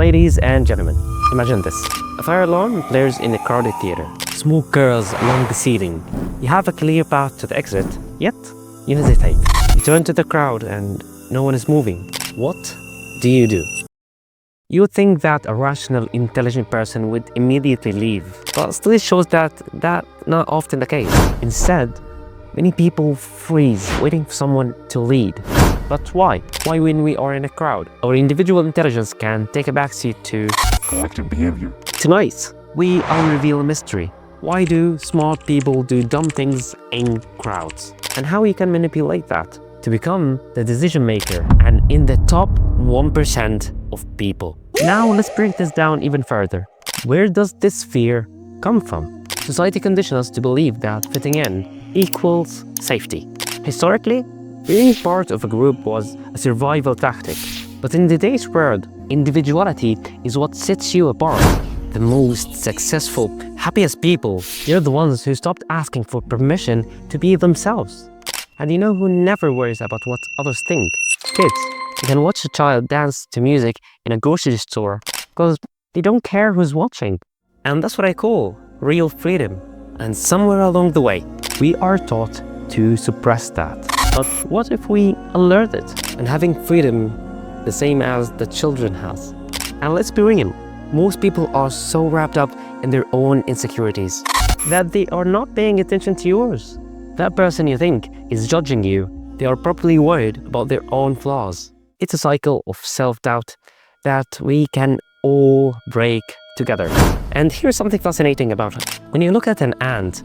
Ladies and gentlemen, imagine this. A fire alarm blares in a crowded theater. Smoke curls along the ceiling. You have a clear path to the exit, yet you hesitate. You turn to the crowd and no one is moving. What do? You would think that a rational, intelligent person would immediately leave, but studies shows that that's not often the case. Instead, many people freeze, waiting for someone to lead. But why? Why when we are in a crowd? Our individual intelligence can take a backseat to collective behavior. Tonight, we unreveal a mystery. Why do smart people do dumb things in crowds? And how we can manipulate that to become the decision maker and in the top 1% of people. Now let's break this down even further. Where does this fear come from? Society conditions us to believe that fitting in equals safety. Historically, being part of a group was a survival tactic. But in today's world, individuality is what sets you apart. The most successful, happiest people, they're the ones who stopped asking for permission to be themselves. And you know who never worries about what others think? Kids. You can watch a child dance to music in a grocery store because they don't care who's watching. And that's what I call real freedom. And somewhere along the way, we are taught to suppress that. But what if we alert it and having freedom the same as the children has? And let's be real, most people are so wrapped up in their own insecurities that they are not paying attention to yours. That person you think is judging you, they are probably worried about their own flaws. It's a cycle of self-doubt that we can all break together. And here's something fascinating about it. When you look at an ant,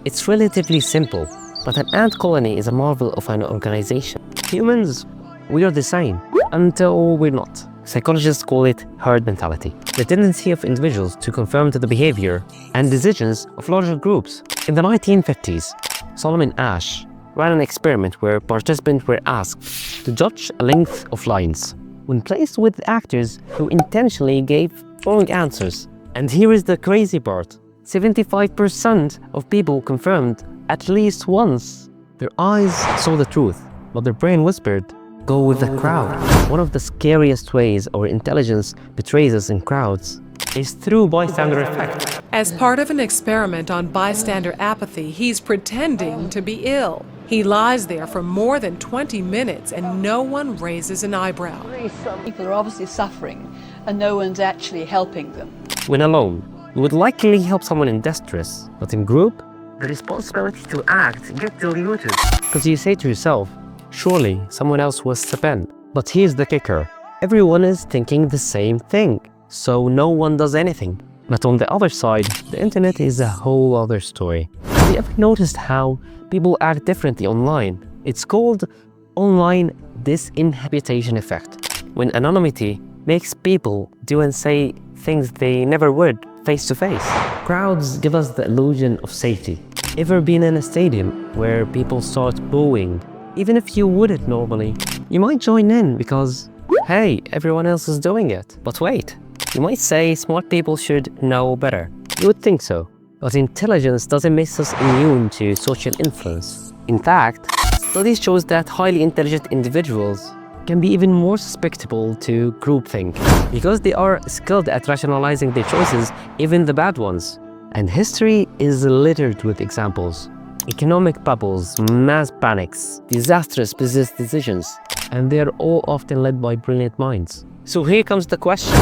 it's relatively simple, but an ant colony is a marvel of an organization. Humans, we are the same until we're not. Psychologists call it herd mentality, the tendency of individuals to conform to the behavior and decisions of larger groups. In the 1950s, Solomon Asch ran an experiment where participants were asked to judge a length of lines when placed with actors who intentionally gave wrong answers. And here is the crazy part. 75% of people confirmed at least once. Their eyes saw the truth, but their brain whispered, "Go with the crowd." One of the scariest ways our intelligence betrays us in crowds is through bystander effect. As part of an experiment on bystander apathy, he's pretending to be ill. He lies there for more than 20 minutes and no one raises an eyebrow. People are obviously suffering and no one's actually helping them. When alone, you would likely help someone in distress, but in group, the responsibility to act gets diluted. Because you say to yourself, surely someone else will step in. But here's the kicker. Everyone is thinking the same thing, so no one does anything. But on the other side, the internet is a whole other story. Have you ever noticed how people act differently online? It's called online disinhibition effect. When anonymity makes people do and say things they never would face to face. Crowds give us the illusion of safety. Ever been in a stadium where people start booing? Even if you wouldn't normally, you might join in because, hey, everyone else is doing it. But wait, you might say smart people should know better. You would think so. But intelligence doesn't make us immune to social influence. In fact, studies show that highly intelligent individuals can be even more susceptible to groupthink because they are skilled at rationalizing their choices, even the bad ones. And history is littered with examples. Economic bubbles, mass panics, disastrous business decisions, and they are all often led by brilliant minds. So here comes the question.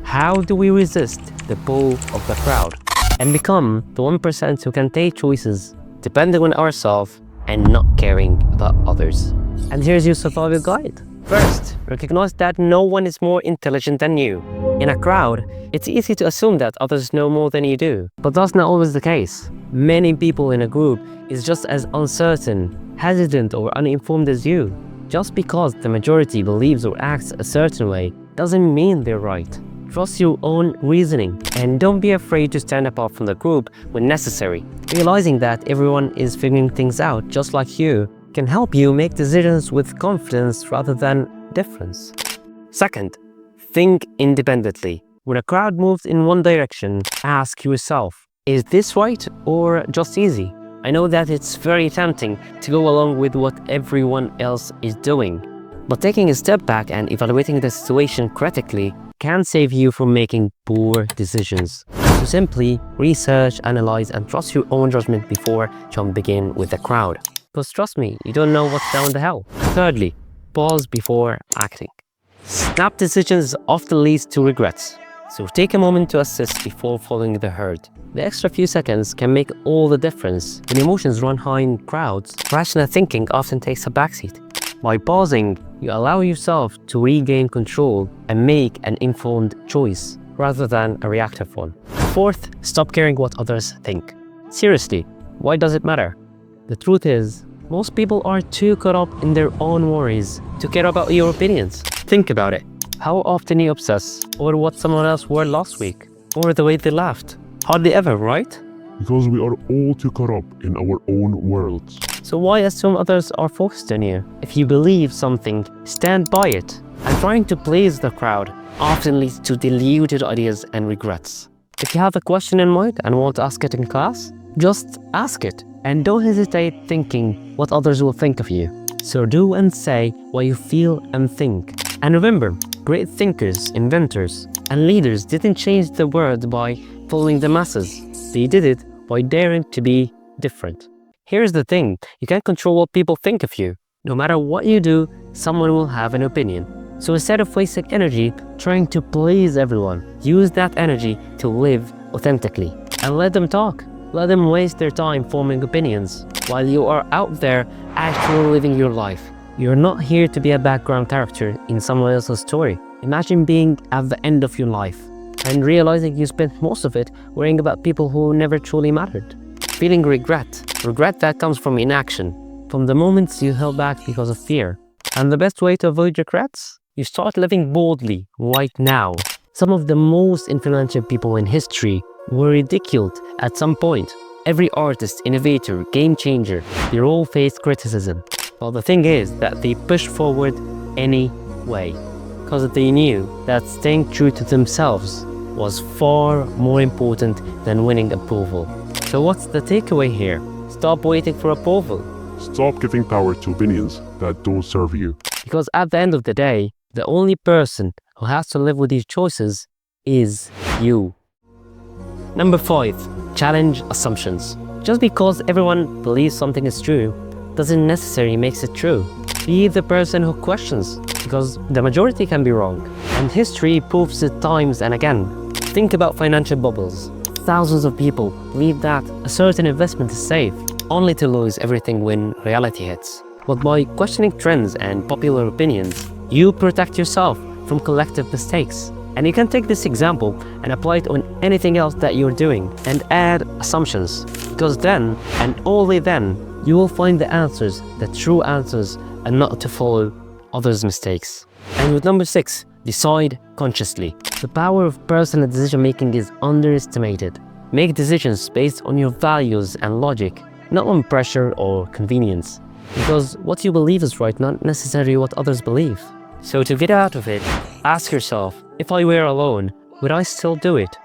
How do we resist the pull of the crowd and become the 1% who can take choices depending on ourselves and not caring about others? And here's your survival guide. First, recognize that no one is more intelligent than you. In a crowd, it's easy to assume that others know more than you do, but that's not always the case. Many people in a group is just as uncertain, hesitant, or uninformed as you. Just because the majority believes or acts a certain way doesn't mean they're right. Trust your own reasoning and don't be afraid to stand apart from the group when necessary. Realizing that everyone is figuring things out just like you can help you make decisions with confidence rather than difference. Second, think independently. When a crowd moves in one direction, ask yourself, is this right or just easy? I know that it's very tempting to go along with what everyone else is doing, But taking a step back and evaluating the situation critically can save you from making poor decisions. So simply research, analyze, and trust your own judgment before jumping in with the crowd. Because trust me, you don't know what's down the hell. Thirdly, pause before acting. Snap decisions often lead to regrets. So take a moment to assess before following the herd. The extra few seconds can make all the difference. When emotions run high in crowds, rational thinking often takes a backseat. By pausing, you allow yourself to regain control and make an informed choice rather than a reactive one. Fourth, stop caring what others think. Seriously, why does it matter? The truth is, most people are too caught up in their own worries to care about your opinions. Think about it. How often you obsess over what someone else wore last week, or the way they laughed? Hardly ever, right? Because we are all too caught up in our own worlds. So why assume others are focused on you? If you believe something, stand by it. And trying to please the crowd often leads to deluded ideas and regrets. If you have a question in mind and want to ask it in class, just ask it. And don't hesitate thinking what others will think of you. So do and say what you feel and think. And remember, great thinkers, inventors, and leaders didn't change the world by following the masses. They did it by daring to be different. Here's the thing, you can't control what people think of you. No matter what you do, someone will have an opinion. So instead of wasting energy trying to please everyone, use that energy to live authentically. And let them talk. Let them waste their time forming opinions while you are out there actually living your life. You're not here to be a background character in someone else's story. Imagine being at the end of your life and realizing you spent most of it worrying about people who never truly mattered. Feeling regret that comes from inaction, from the moments you held back because of fear. And the best way to avoid regrets? You start living boldly right now. Some of the most influential people in history were ridiculed at some point. Every artist, innovator, game changer, they all faced criticism. Well, the thing is that they pushed forward anyway, because they knew that staying true to themselves was far more important than winning approval. So what's the takeaway here? Stop waiting for approval. Stop giving power to opinions that don't serve you. Because at the end of the day, the only person who has to live with these choices is you. Number 5, challenge assumptions. Just because everyone believes something is true doesn't necessarily make it true. Be the person who questions, because the majority can be wrong. And history proves it times and again. Think about financial bubbles. Thousands of people believe that a certain investment is safe, only to lose everything when reality hits. But by questioning trends and popular opinions, you protect yourself from collective mistakes. And you can take this example and apply it on anything else that you're doing and add assumptions. Because then, and only then, you will find the answers, the true answers, and not to follow others' mistakes. And with number 6, decide consciously. The power of personal decision making is underestimated. Make decisions based on your values and logic, not on pressure or convenience. Because what you believe is right, not necessarily what others believe. So to get out of it, ask yourself, if I were alone, would I still do it?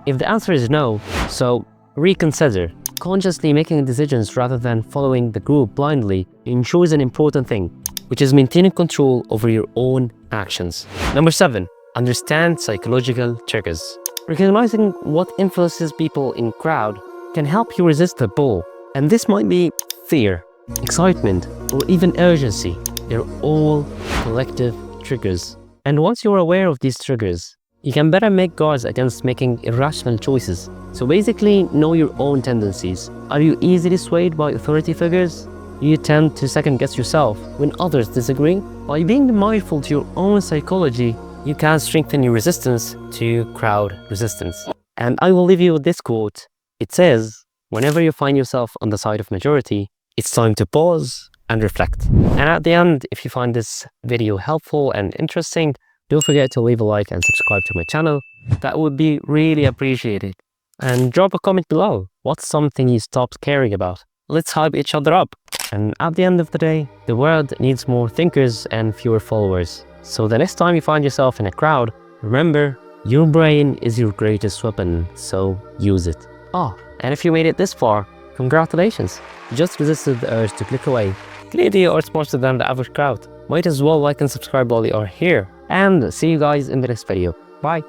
If the answer is no, so reconsider. Consciously making decisions rather than following the group blindly ensures an important thing, which is maintaining control over your own actions. Number 7, understand psychological triggers. Recognizing what influences people in crowd can help you resist the pull. And this might be fear, excitement, or even urgency. They're all collective triggers. And once you're aware of these triggers, you can better make guards against making irrational choices. So basically, know your own tendencies. Are you easily swayed by authority figures? Do you tend to second guess yourself when others disagree? By being mindful to your own psychology, you can strengthen your resistance to crowd resistance. And I will leave you with this quote. It says, whenever you find yourself on the side of majority, it's time to pause and reflect. And at the end, if you find this video helpful and interesting, don't forget to leave a like and subscribe to my channel. That would be really appreciated. And drop a comment below. What's something you stopped caring about? Let's hype each other up. And at the end of the day, the world needs more thinkers and fewer followers. So the next time you find yourself in a crowd, remember, your brain is your greatest weapon, so use it. Oh, and if you made it this far, congratulations. You just resisted the urge to click away. Clearly you are smarter than the average crowd. might as well like and subscribe while you are here. And see you guys in the next video. Bye.